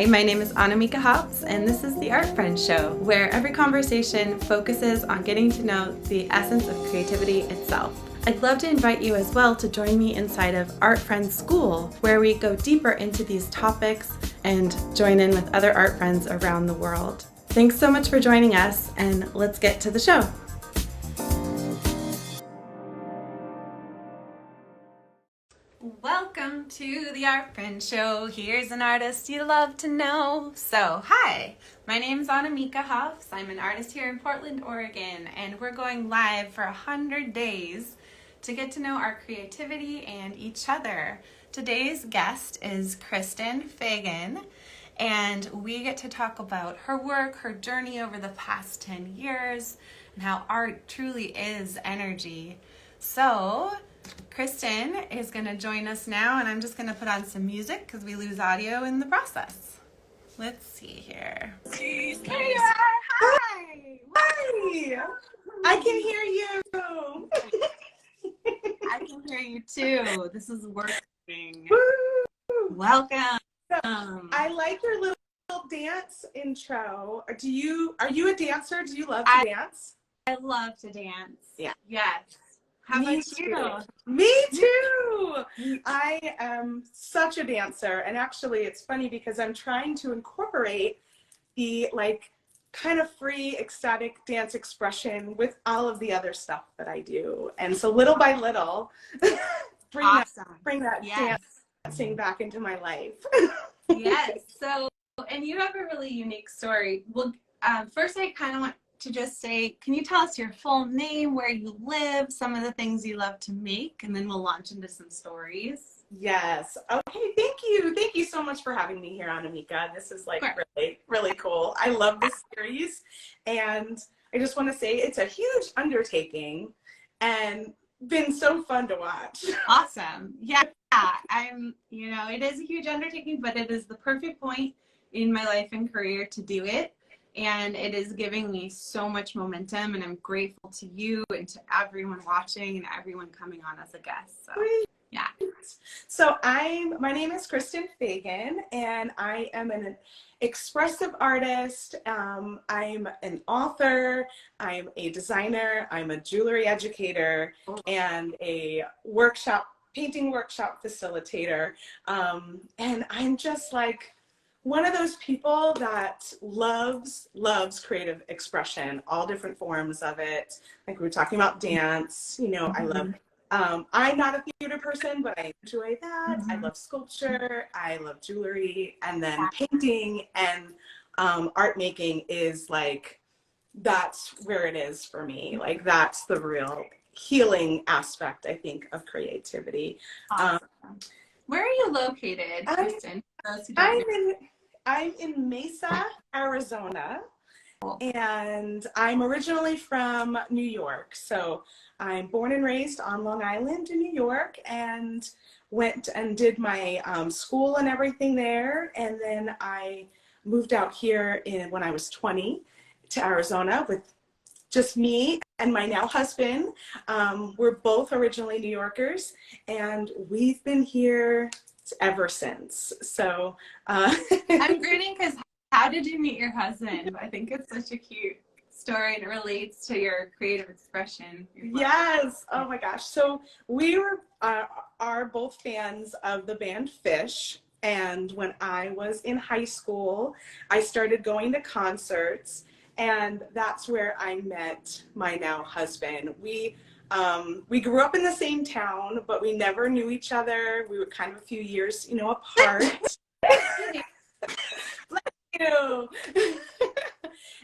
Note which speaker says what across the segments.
Speaker 1: Hi, my name is Annamieka Hops, and this is the Art Friends Show, where every conversation focuses on getting to know the essence of creativity itself. I'd love to invite you as well to join me inside of Art Friends School, where we go deeper into these topics and join in with other art friends around the world. Thanks so much for joining us, and let's get to the show. Welcome to the Art Friend Show. Here's an artist you love to know. So, hi, my name is Annamieka Hops. I'm an artist here in Portland, Oregon, and we're going live for 100 days to get to know our creativity and each other. Today's guest is Kristen Fagan, and we get to talk about her work, her journey over the past 10 years, and how art truly is energy. So, Kristen is going to join us now, and I'm just going to put on some music because we lose audio in the process. Let's see here.
Speaker 2: Hey, hi. Hi. I can hear you.
Speaker 1: I can hear you too. This is working.
Speaker 2: Woo.
Speaker 1: Welcome.
Speaker 2: I like your little dance intro. Are you a dancer? Do you love to dance?
Speaker 1: I love to dance.
Speaker 2: Yeah.
Speaker 1: Yes. How about you?
Speaker 2: Me too. I am such a dancer, and actually it's funny because I'm trying to incorporate the kind of free ecstatic dance expression with all of the other stuff that I do. And so little by little bring that dancing back into my life.
Speaker 1: Yes. So, and you have a really unique story. Well, first I kind of want to just say, can you tell us your full name, where you live, some of the things you love to make, and then we'll launch into some stories.
Speaker 2: Yes. Okay. Thank you. Thank you so much for having me here, Annamieka. This is really, really cool. I love this series, and I just want to say it's a huge undertaking and been so fun to watch.
Speaker 1: Awesome. Yeah. It is a huge undertaking, but it is the perfect point in my life and career to do it. And it is giving me so much momentum, and I'm grateful to you and to everyone watching and everyone coming on as a guest. So, yeah.
Speaker 2: So my name is Kristen Fagan, and I am an expressive artist. I'm an author. I'm a designer. I'm a jewelry educator and a painting workshop facilitator. And I'm just one of those people that loves creative expression, all different forms of it. Like we were talking about dance, I love, I'm not a theater person, but I enjoy that. I love sculpture, I love jewelry, and then painting and art making is that's where it is for me. That's the real healing aspect, I think, of creativity.
Speaker 1: Awesome. Where are you located, Kristen?
Speaker 2: I'm in Mesa, Arizona, and I'm originally from New York. So I'm born and raised on Long Island in New York, and went and did my school and everything there. And then I moved out here when I was 20 to Arizona with just me and my now husband. We're both originally New Yorkers, and we've been here ever since. So
Speaker 1: I'm greeting because how did you meet your husband? I think it's such a cute story, and it relates to your creative expression.
Speaker 2: Yes. Oh my gosh. So we are both fans of the band Phish. And when I was in high school, I started going to concerts, and that's where I met my now husband. We grew up in the same town, but we never knew each other. We were kind of a few years, apart. Bless you.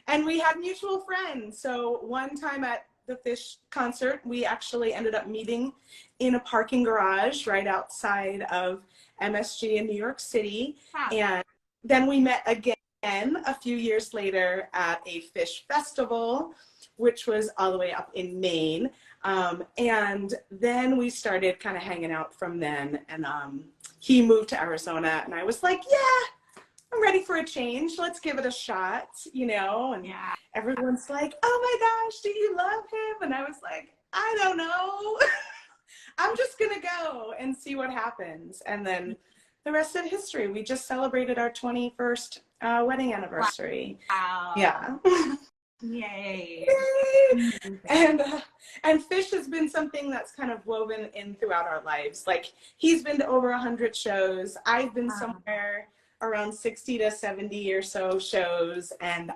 Speaker 2: And we had mutual friends. So one time at the Phish concert, we actually ended up meeting in a parking garage right outside of MSG in New York City. Wow. And then we met again a few years later at a Phish festival, which was all the way up in Maine. And then we started kind of hanging out from then. And he moved to Arizona, and I was like, yeah, I'm ready for a change. Let's give it a shot, and everyone's like, oh my gosh, do you love him? And I was like, I don't know. I'm just going to go and see what happens. And then the rest of history. We just celebrated our 21st wedding anniversary.
Speaker 1: Wow.
Speaker 2: Yeah.
Speaker 1: Yay.
Speaker 2: And Phish has been something that's kind of woven in throughout our lives. Like, he's been to over 100 shows. I've been somewhere around 60 to 70 or so shows, and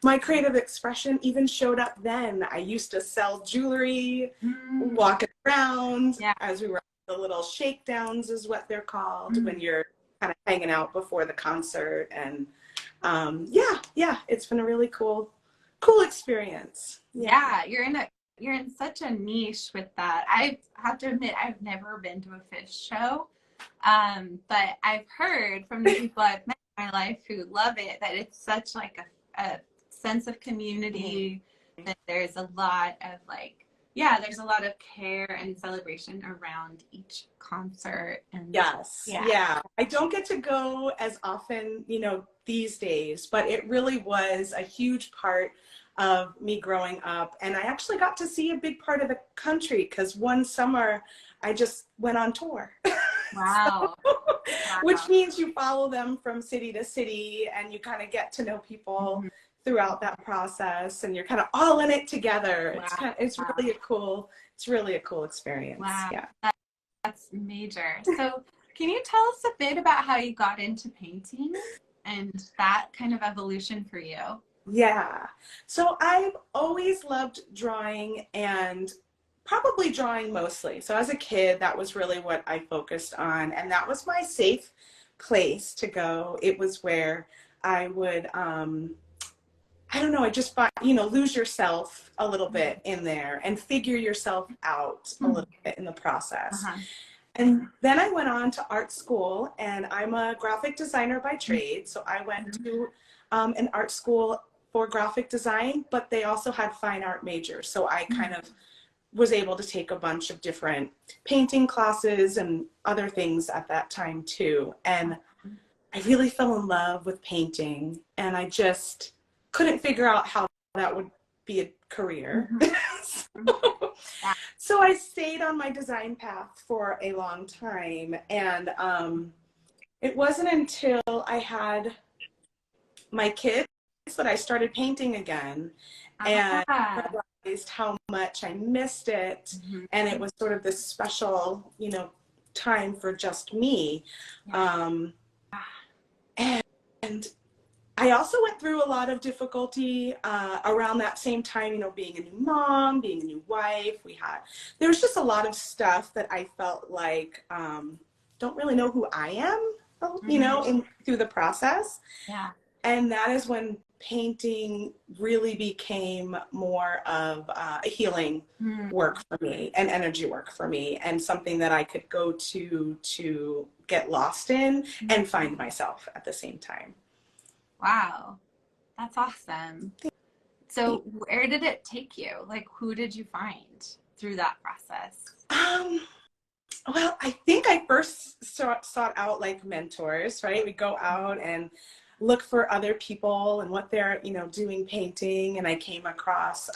Speaker 2: my creative expression even showed up then. I used to sell jewelry, walking around as we were the little shakedowns is what they're called when you're kind of hanging out before the concert. And it's been a really cool experience.
Speaker 1: Yeah, you're in such a niche with that. I have to admit, I've never been to a Phish show, but I've heard from the people I've met in my life who love it that it's such like a sense of community, that there's a lot of there's a lot of care and celebration around each concert. And
Speaker 2: I don't get to go as often, these days, but it really was a huge part of me growing up. And I actually got to see a big part of the country because one summer I just went on tour.
Speaker 1: Wow.
Speaker 2: Which means you follow them from city to city and you kind of get to know people throughout that process, and you're kind of all in it together. It's really a cool experience.
Speaker 1: Wow.
Speaker 2: Yeah.
Speaker 1: That's major. So can you tell us a bit about how you got into painting and that kind of evolution for you?
Speaker 2: Yeah. So I've always loved drawing, and probably drawing mostly. So as a kid, that was really what I focused on, and that was my safe place to go. It was where I would, I just thought, lose yourself a little bit in there and figure yourself out a little bit in the process. And then I went on to art school, and I'm a graphic designer by trade. So I went to an art school for graphic design, but they also had fine art majors. So I kind of was able to take a bunch of different painting classes and other things at that time too. And I really fell in love with painting, and I just couldn't figure out how that would be a career. So I stayed on my design path for a long time, and it wasn't until I had my kids that I started painting again, and realized how much I missed it, and it was sort of this special, time for just me. And I also went through a lot of difficulty around that same time, being a new mom, being a new wife. There was just a lot of stuff that I felt like don't really know who I am, through the process.
Speaker 1: Yeah.
Speaker 2: And that is when painting really became more of a healing work for me, and energy work for me, and something that I could go to get lost in and find myself at the same time.
Speaker 1: Wow, that's awesome. So where did it take you? Like, who did you find through that process?
Speaker 2: Well, I think I first sought out like mentors, right? We go out and look for other people and what they're, doing painting. And I came across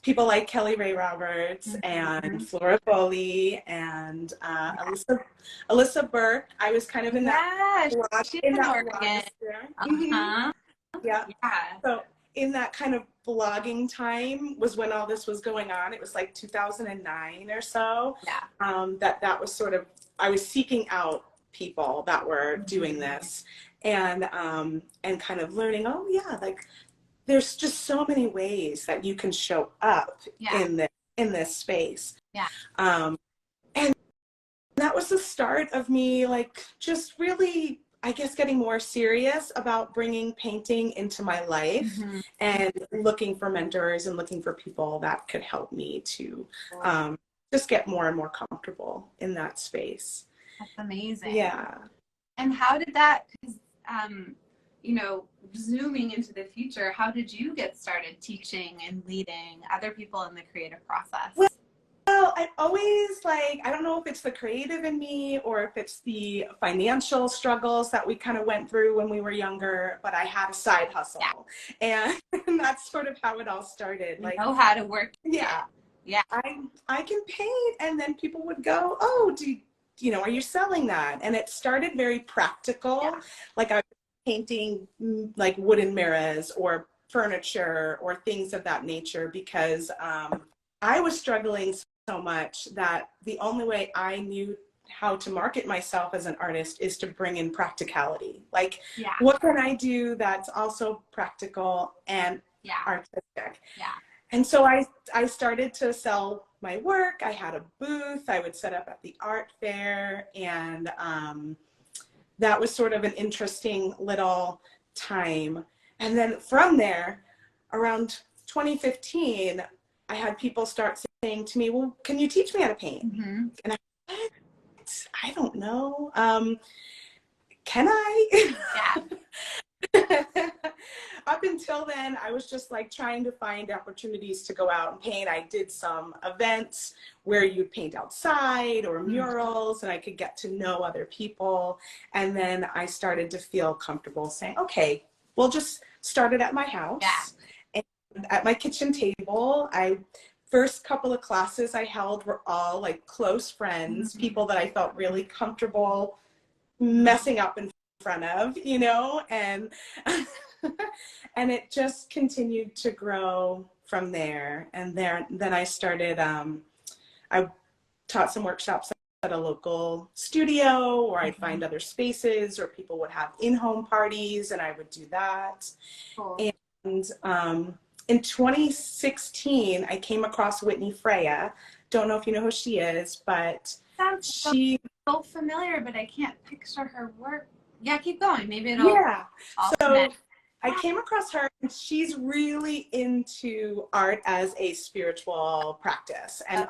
Speaker 2: people like Kelly Ray Roberts and Flora Foley and Alyssa Burke. I was kind of in that
Speaker 1: Oregon.
Speaker 2: Yeah. So in that kind of blogging time was when all this was going on. It was like 2009 or so.
Speaker 1: Yeah.
Speaker 2: That was sort of, I was seeking out people that were doing this, and kind of learning, like there's just so many ways that you can show up in this space.
Speaker 1: Yeah.
Speaker 2: And that was the start of me, like, just really, I guess, getting more serious about bringing painting into my life and looking for mentors and looking for people that could help me to just get more and more comfortable in that space.
Speaker 1: That's amazing.
Speaker 2: Yeah.
Speaker 1: And how did that, zooming into the future, how did you get started teaching and leading other people in the creative process?
Speaker 2: Well, I always I don't know if it's the creative in me or if it's the financial struggles that we kind of went through when we were younger, but I had a side hustle. And that's sort of how it all started.
Speaker 1: You know how to work.
Speaker 2: Yeah. I can paint, and then people would go, "Oh, do are you selling that? And it started very practical.
Speaker 1: Yeah.
Speaker 2: Like I was painting like wooden mirrors or furniture or things of that nature because I was struggling so much that the only way I knew how to market myself as an artist is to bring in practicality. Like,
Speaker 1: Yeah.
Speaker 2: what can I do that's also practical and
Speaker 1: Yeah.
Speaker 2: artistic?
Speaker 1: Yeah.
Speaker 2: And so I started to sell my work. I had a booth I would set up at the art fair, and that was sort of an interesting little time. And then from there, around 2015, I had people start saying to me, well, can you teach me how to paint?
Speaker 1: Mm-hmm.
Speaker 2: And I don't know. Can I?
Speaker 1: Yeah.
Speaker 2: Up until then, I was just like trying to find opportunities to go out and paint. I did some events where you'd paint outside or murals, and I could get to know other people. And then I started to feel comfortable saying, okay, we'll just start it at my house.
Speaker 1: Yeah.
Speaker 2: And at my kitchen table. First couple of classes I held were all like close friends, people that I felt really comfortable messing up in front of, and and it just continued to grow from there. And then I started, I taught some workshops at a local studio, or I'd find other spaces, or people would have in-home parties, and I would do that.
Speaker 1: Cool.
Speaker 2: And in 2016, I came across Whitney Freya. Don't know if you know who she is, but
Speaker 1: Sounds so familiar, but I can't picture her work. Yeah, keep going. Maybe it'll.
Speaker 2: Yeah. So
Speaker 1: connect.
Speaker 2: I came across her, and she's really into art as a spiritual practice and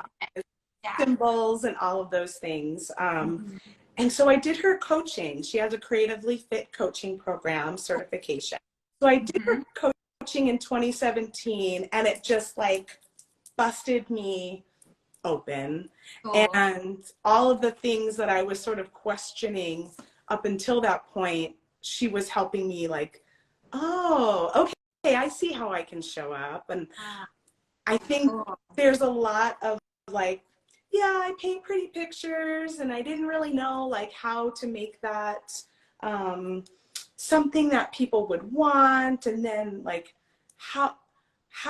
Speaker 2: symbols and all of those things. And so I did her coaching. She has a Creatively Fit coaching program certification. So I did her coaching in 2017, and it just like busted me open. Cool. And all of the things that I was sort of questioning up until that point, she was helping me like, oh, okay, I see how I can show up. And I think there's a lot of like, yeah, I paint pretty pictures, and I didn't really know like how to make that something that people would want. And then like, how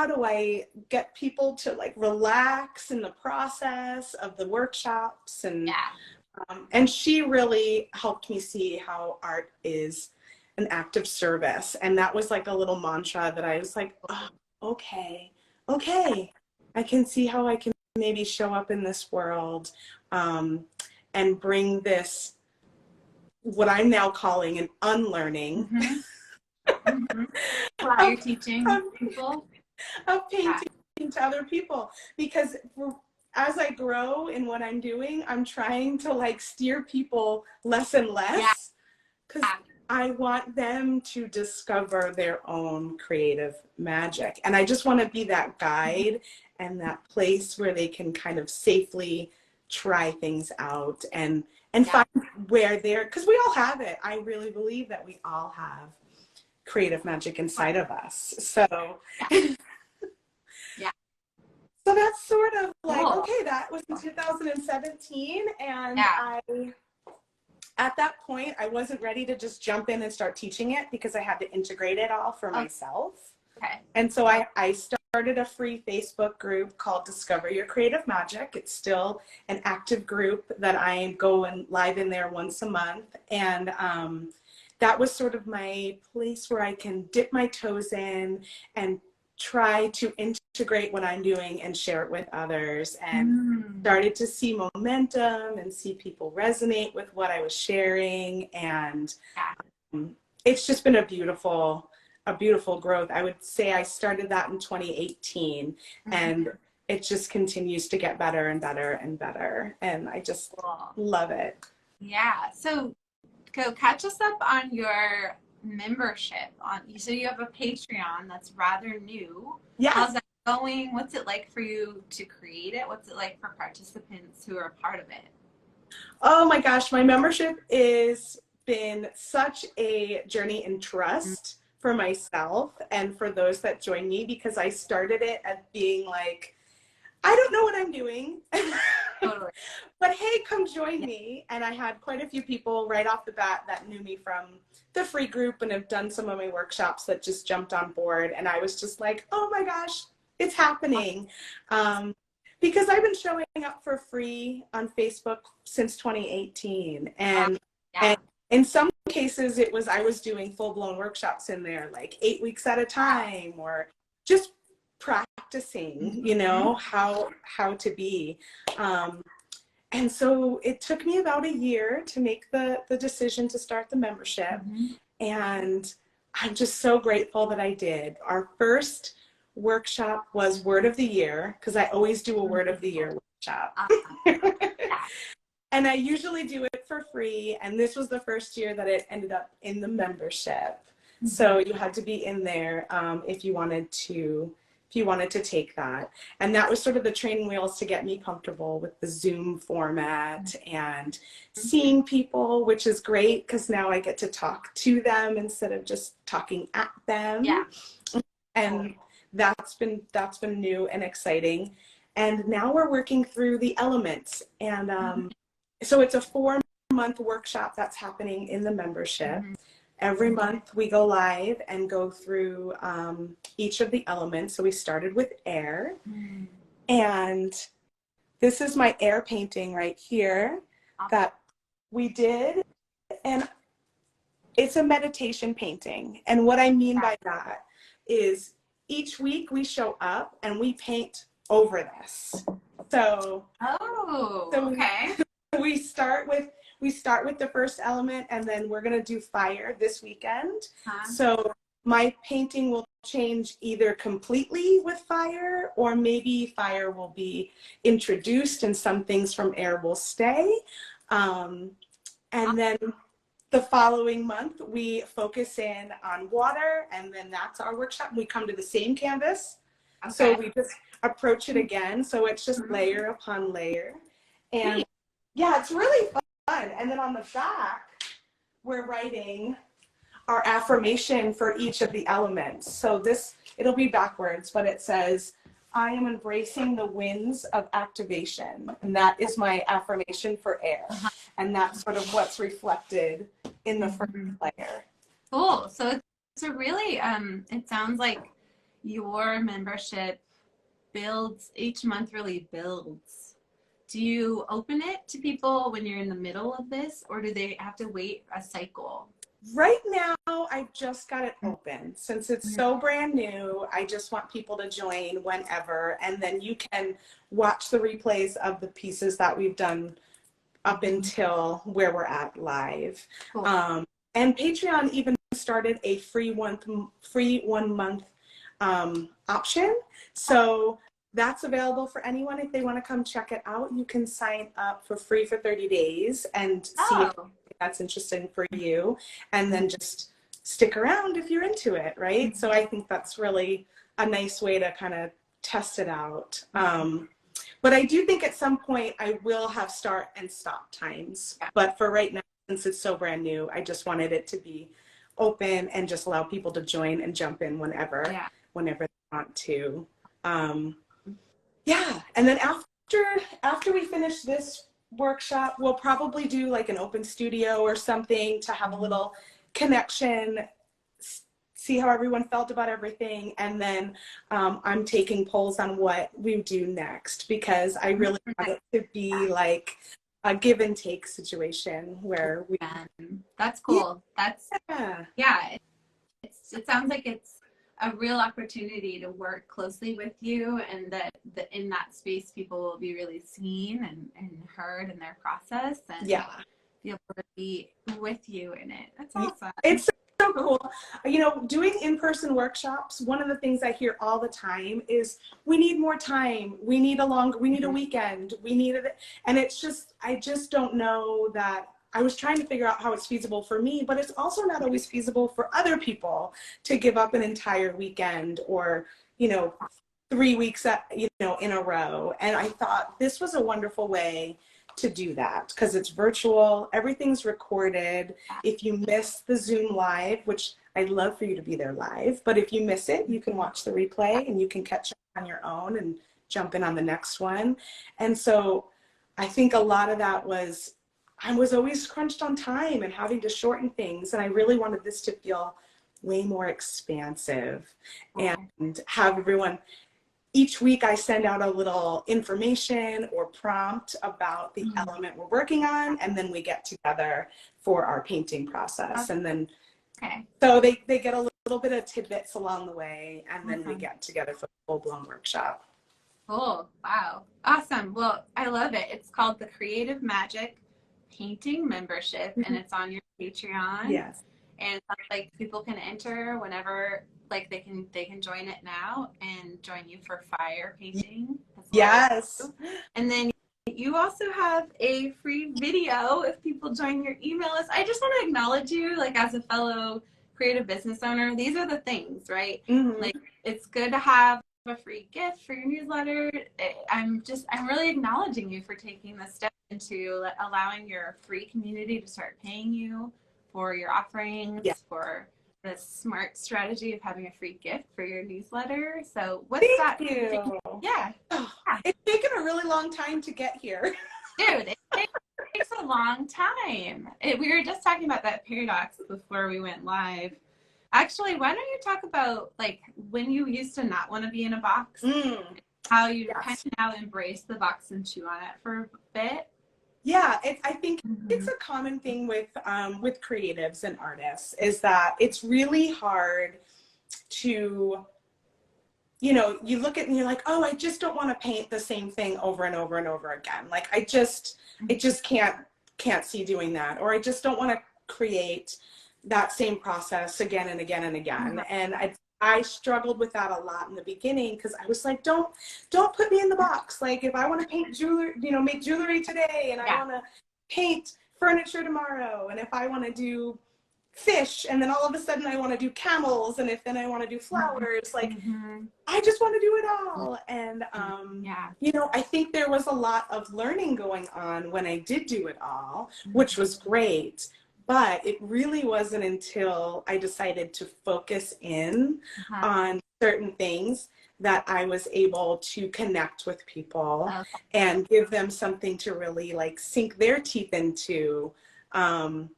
Speaker 2: do I get people to like relax in the process of the workshops? And she really helped me see how art is an act of service. And that was like a little mantra that I was like, oh, okay, I can see how I can maybe show up in this world and bring this, what I'm now calling an unlearning.
Speaker 1: Wow, you're teaching people?
Speaker 2: Of painting to other people, because as I grow in what I'm doing, I'm trying to like steer people less and less, because I want them to discover their own creative magic. And I just want to be that guide and that place where they can kind of safely try things out and find where they're, because we all have it. I really believe that we all have creative magic inside of us. So so that's sort of like, okay, that was in 2017. And at that point, I wasn't ready to just jump in and start teaching it, because I had to integrate it all for myself. And so I started a free Facebook group called Discover Your Creative Magic. It's still an active group that I go and live in there once a month. And that was sort of my place where I can dip my toes in and try to integrate what I'm doing and share it with others, and started to see momentum and see people resonate with what I was sharing. And it's just been a beautiful growth. I would say I started that in 2018, and it just continues to get better and better and better. And I just love it.
Speaker 1: Yeah. So go catch us up on your membership. So you have a Patreon that's rather new. How's that going? What's it like for you to create it? What's it like for participants who are a part of it?
Speaker 2: Oh my gosh, my membership is been such a journey in trust for myself and for those that join me, because I started it as being like, I don't know what I'm doing.
Speaker 1: Totally.
Speaker 2: But hey, come join me. And I had quite a few people right off the bat that knew me from the free group and have done some of my workshops that just jumped on board. And I was just like, oh my gosh, it's happening. Because I've been showing up for free on Facebook since 2018. And in some cases I was doing full-blown workshops in there, like 8 weeks at a time, or just practicing, you know, how to be. And so it took me about a year to make the decision to start the membership. And I'm just so grateful that I did. Our first workshop was Word of the Year, because I always do a Word of the Year workshop. And I usually do it for free. And this was the first year that it ended up in the membership. So you had to be in there if you wanted to take that. And that was sort of the training wheels to get me comfortable with the Zoom format and seeing people, which is great because now I get to talk to them instead of just talking at them. And that's been new and exciting. And now we're working through the elements. And so it's a 4-month workshop that's happening in the membership. Every month we go live and go through each of the elements. So we started with air. And this is my air painting right here that we did. And it's a meditation painting. And what I mean by that is each week we show up and we paint over this. So,
Speaker 1: okay.
Speaker 2: We start with the first element, and then we're going to do fire this weekend. So my painting will change either completely with fire, or maybe fire will be introduced and some things from air will stay. And then the following month, we focus in on water, and then that's our workshop. We come to the same canvas. So we just approach it again. So it's just layer upon layer. And yeah, it's really fun. And then on the back, we're writing our affirmation for each of the elements. So it'll be backwards, but it says, I am embracing the winds of activation. And that is my affirmation for air. And that's sort of what's reflected in the first layer.
Speaker 1: Cool. So it's a really, it sounds like your membership each month really builds. Do you open it to people when you're in the middle of this, or do they have to wait a cycle?
Speaker 2: Right now, I just got it open. Since it's so brand new, I just want people to join whenever, and then you can watch the replays of the pieces that we've done up until where we're at live.
Speaker 1: Cool.
Speaker 2: And Patreon even started a free 1 month option. So that's available for anyone. If they want to come check it out, you can sign up for free for 30 days and see if that's interesting for you. And then just stick around if you're into it, right? So I think that's really a nice way to kind of test it out. But I do think at some point I will have start and stop times. But for right now, since it's so brand new, I just wanted it to be open and just allow people to join and jump in whenever they want to. And then after we finish this workshop, we'll probably do like an open studio or something to have a little connection, see how everyone felt about everything, and then I'm taking polls on what we do next, because I really want it to be like a give and take situation where we.
Speaker 1: That's cool. It sounds like it's a real opportunity to work closely with you, and that in that space people will be really seen and heard in their process, and be able to be with you in it. That's awesome.
Speaker 2: It's so cool. You know, doing in-person workshops, one of the things I hear all the time is we need more time. We need a weekend. And it's just, I just don't know that. I was trying to figure out how it's feasible for me, but it's also not always feasible for other people to give up an entire weekend or, 3 weeks, in a row. And I thought this was a wonderful way to do that, because it's virtual, everything's recorded. If you miss the Zoom live, which I'd love for you to be there live, but if you miss it, you can watch the replay and you can catch up on your own and jump in on the next one. And so I think a lot of that was, I was always crunched on time and having to shorten things. And I really wanted this to feel way more expansive and have everyone, each week I send out a little information or prompt about the element we're working on, and then we get together for our painting process. And then, so they get a little bit of tidbits along the way, and then we get together for the full-blown workshop.
Speaker 1: Cool. Wow. Awesome. Well, I love it. It's called the Creative Magic Painting Membership, and it's on your Patreon.
Speaker 2: Yes.
Speaker 1: And like people can enter whenever, like they can join it now and join you for fire painting as well.
Speaker 2: Yes.
Speaker 1: And then you also have a free video if people join your email list. I just want to acknowledge you, like, as a fellow creative business owner. These are the things, right? Like, it's good to have a free gift for your newsletter. I'm really acknowledging you for taking the step into allowing your free community to start paying you for your offerings, for the smart strategy of having a free gift for your newsletter. So what's that?
Speaker 2: Thank you.
Speaker 1: Yeah.
Speaker 2: It's taken a really long time to get here.
Speaker 1: Dude, it takes a long time. We were just talking about that paradox before we went live. Actually, why don't you talk about, like, when you used to not want to be in a box, how you kind of now embrace the box and chew on it for a bit?
Speaker 2: Yeah, I think it's a common thing with creatives and artists is that it's really hard to, you know, you look at it and you're like, oh, I just don't want to paint the same thing over and over and over again. Like, I just can't see doing that, or I just don't want to create that same process again and again and again. And I struggled with that a lot in the beginning because I was like, don't put me in the box. Like, if I want to paint jewelry, you know, make jewelry today, and I want to paint furniture tomorrow, and if I want to do fish, and then all of a sudden I want to do camels, and then I want to do flowers, like, I just want to do it all. And you know, I think there was a lot of learning going on when I did do it all, which was great. But it really wasn't until I decided to focus in on certain things that I was able to connect with people and give them something to really, like, sink their teeth into. And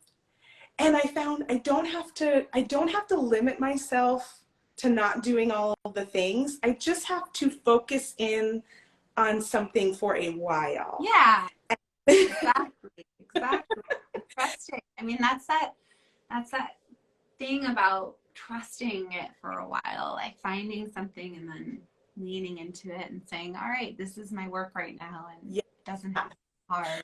Speaker 2: I found I don't have to limit myself to not doing all of the things. I just have to focus in on something for a while.
Speaker 1: Yeah. Exactly. Trusting. I mean, that's that thing about trusting it for a while, like finding something and then leaning into it and saying, all right, this is my work right now, and it doesn't have to be hard.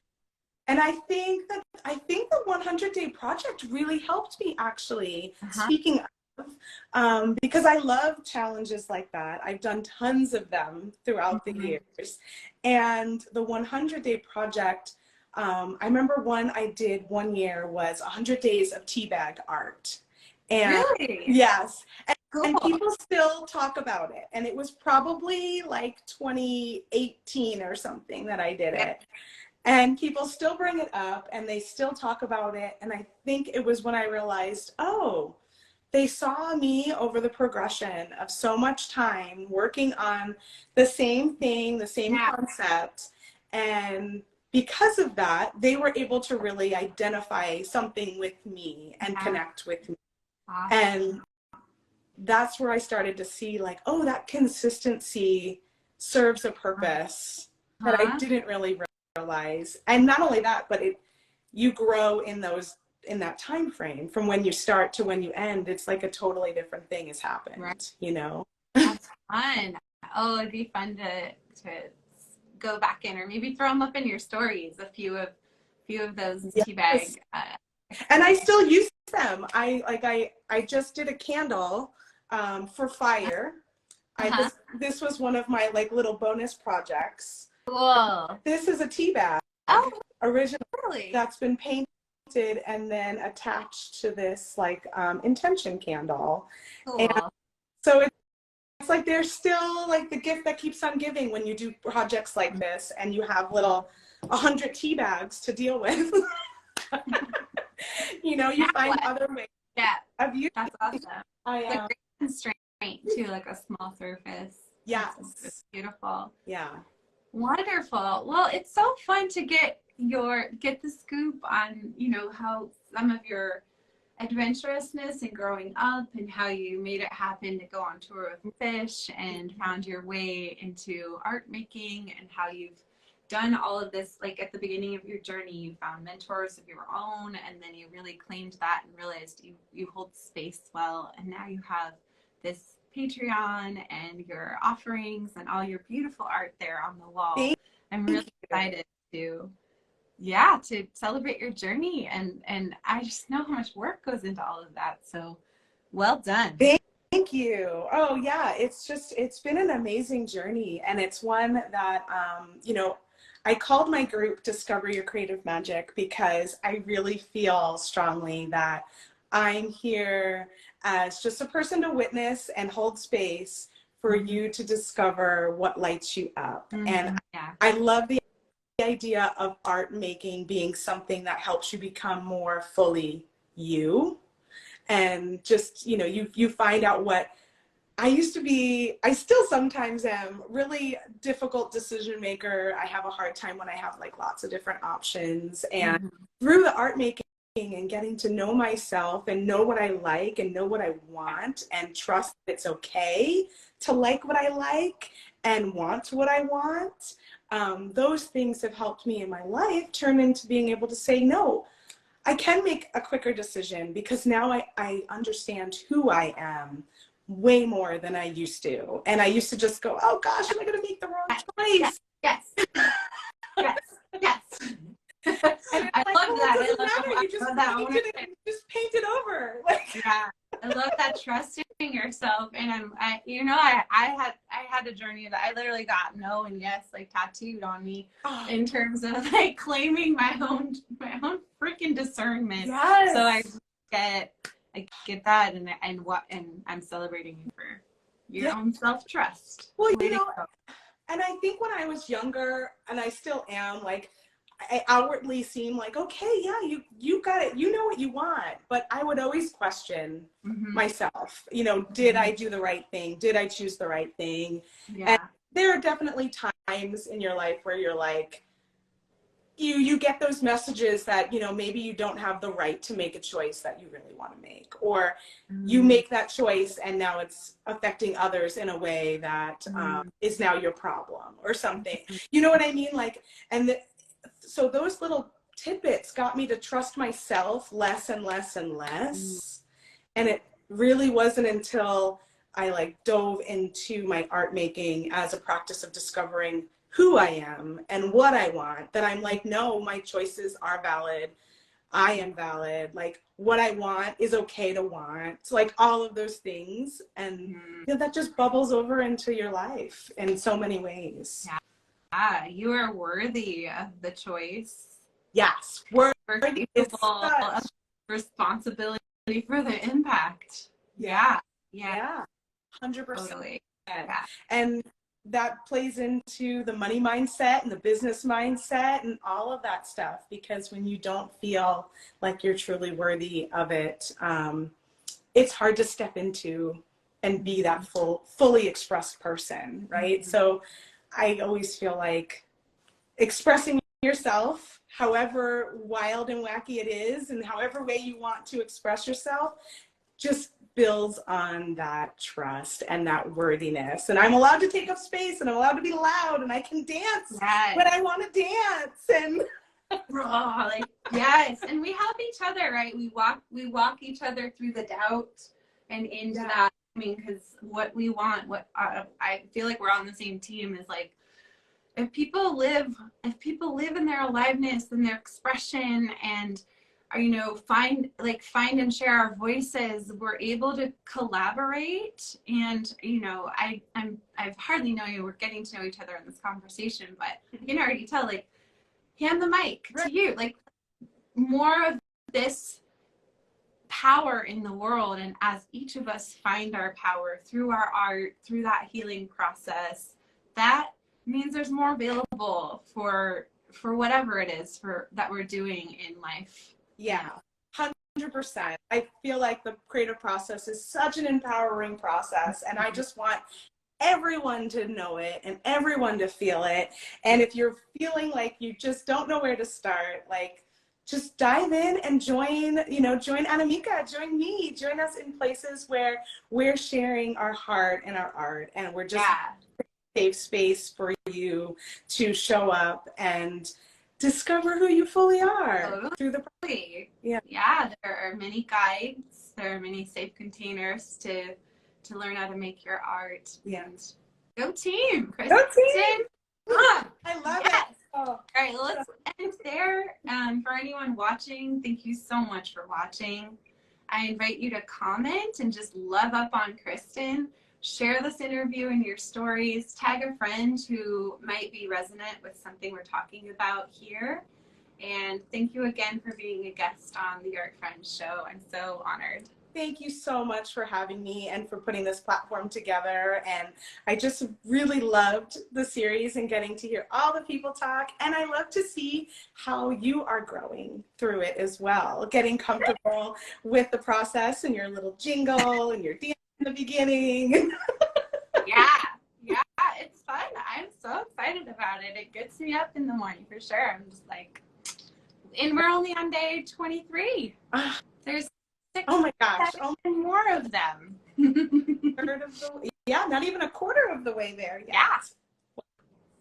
Speaker 2: And I think the 100-day project really helped me, actually. Speaking of, because I love challenges like that. I've done tons of them throughout the years. And the 100-day project, I remember one I did one year was 100 days of teabag art. And
Speaker 1: really?
Speaker 2: Yes. And people still talk about it. And it was probably like 2018 or something that I did it. And people still bring it up and they still talk about it. And I think it was when I realized, oh, they saw me over the progression of so much time working on the same thing, the same concept. And because of that, they were able to really identify something with me and connect with me. And that's where I started to see, like, oh, that consistency serves a purpose that I didn't really realize. And not only that, but you grow in that time frame from when you start to when you end. It's like a totally different thing has happened, you know?
Speaker 1: That's fun. Oh, it'd be fun to go back in, or maybe throw them up in your stories, a few of those teabag.
Speaker 2: And I still use them. I just did a candle for fire. This was one of my, like, little bonus projects.
Speaker 1: Cool.
Speaker 2: This is a teabag. Originally, that's been painted and then attached to this, like, intention candle.
Speaker 1: Cool.
Speaker 2: And so it's like there's still, like, the gift that keeps on giving when you do projects like this and you have 100 tea bags to deal with. You know, you find other ways.
Speaker 1: Yeah,
Speaker 2: of using.
Speaker 1: that's awesome. It's a great constraint too, like a small surface.
Speaker 2: Yes.
Speaker 1: It's beautiful.
Speaker 2: Yeah.
Speaker 1: Wonderful. Well, it's so fun to get the scoop on, how some of your adventurousness and growing up and how you made it happen to go on tour with Phish and found your way into art making and how you've done all of this. Like at the beginning of your journey, you found mentors of your own and then you really claimed that and realized you hold space well. And now you have this Patreon and your offerings and all your beautiful art there on the wall.
Speaker 2: Thank
Speaker 1: I'm
Speaker 2: you.
Speaker 1: really excited to celebrate your journey, and I just know how much work goes into all of that, so well done.
Speaker 2: Thank you. Oh yeah, it's been an amazing journey, and it's one that I called my group Discover Your Creative Magic because I really feel strongly that I'm here as just a person to witness and hold space for you to discover what lights you up. And
Speaker 1: Yeah.
Speaker 2: I love the idea of art making being something that helps you become more fully you, and just you find out what I used to be. I still sometimes am really difficult decision maker. I have a hard time when I have like lots of different options, and through the art making and getting to know myself and know what I like and know what I want and trust that it's okay to like what I like and want what I want. Those things have helped me in my life turn into being able to say no. I can make a quicker decision because now I understand who I am way more than I used to. And I used to just go, oh gosh, am I going to make the wrong choice?
Speaker 1: Yes. Yes. Yes.
Speaker 2: And
Speaker 1: I
Speaker 2: like,
Speaker 1: love
Speaker 2: oh,
Speaker 1: that.
Speaker 2: it doesn't matter. You just paint it over. Like,
Speaker 1: yeah, I love that trusting yourself. And I had a journey that I literally got no and yes like tattooed on me in terms of like claiming my own freaking discernment.
Speaker 2: yes.
Speaker 1: So I get that, and I'm celebrating you for your own self-trust.
Speaker 2: Well, and I think when I was younger, and I still am, like, I outwardly seem like, okay, yeah, you got it. You know what you want. But I would always question myself. Did I do the right thing? Did I choose the right thing?
Speaker 1: Yeah.
Speaker 2: And there are definitely times in your life where you're like, you get those messages that, maybe you don't have the right to make a choice that you really want to make, or you make that choice and now it's affecting others in a way that is now your problem or something. You know what I mean? Like, so those little tidbits got me to trust myself less and less and less. And it really wasn't until I like dove into my art making as a practice of discovering who I am and what I want that I'm like, no, my choices are valid. I am valid. Like, what I want is okay to want. So, like, all of those things. And that just bubbles over into your life in so many ways.
Speaker 1: Yeah, you are worthy of the choice.
Speaker 2: Yes, worthy is
Speaker 1: of responsibility for the impact. Yeah.
Speaker 2: 100%.
Speaker 1: Totally. Yeah.
Speaker 2: And that plays into the money mindset and the business mindset and all of that stuff, because when you don't feel like you're truly worthy of it, it's hard to step into and be that fully expressed person, right? So I always feel like expressing yourself, however wild and wacky it is, and however way you want to express yourself, just builds on that trust and that worthiness. And I'm allowed to take up space, and I'm allowed to be loud, and I can dance when I want to dance. And
Speaker 1: yes, and we help each other, right? We walk each other through the doubt and into that. I mean, because what we want, I feel like we're on the same team, is like, if people live in their aliveness and their expression and find and share our voices, we're able to collaborate. And I've hardly known you, we're getting to know each other in this conversation, but you can already tell, like, hand the mic to you, like, more of this power in the world. And as each of us find our power through our art, through that healing process, that means there's more available for whatever it is that we're doing in life.
Speaker 2: Yeah, 100%. I feel like the creative process is such an empowering process, and I just want everyone to know it and everyone to feel it. And if you're feeling like you just don't know where to start, like just dive in and join Annamieka, join me, join us in places where we're sharing our heart and our art, and we're just safe space for you to show up and discover who you fully are through the process.
Speaker 1: Yeah, there are many guides, there are many safe containers to learn how to make your art. And go team, Kristen.
Speaker 2: Go team. I love it. Oh.
Speaker 1: All right, let's end there. For anyone watching, thank you so much for watching. I invite you to comment and just love up on Kristen. Share this interview in your stories. Tag a friend who might be resonant with something we're talking about here. And thank you again for being a guest on the Art Friends Show. I'm so honored.
Speaker 2: Thank you so much for having me and for putting this platform together. And I just really loved the series and getting to hear all the people talk. And I love to see how you are growing through it as well, getting comfortable with the process and your little jingle and your dance in the beginning.
Speaker 1: Yeah, it's fun. I'm so excited about it. It gets me up in the morning for sure. I'm just like, and we're only on day 23. There's
Speaker 2: oh my gosh,
Speaker 1: more of them.
Speaker 2: Not even a quarter of the way there yet.
Speaker 1: Yeah.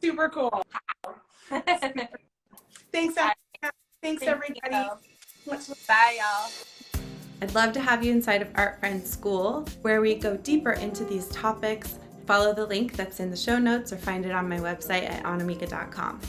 Speaker 2: Super cool. Thanks, Thanks everybody.
Speaker 1: Bye, y'all. I'd love to have you inside of Art Friends School, where we go deeper into these topics. Follow the link that's in the show notes or find it on my website at annamieka.com.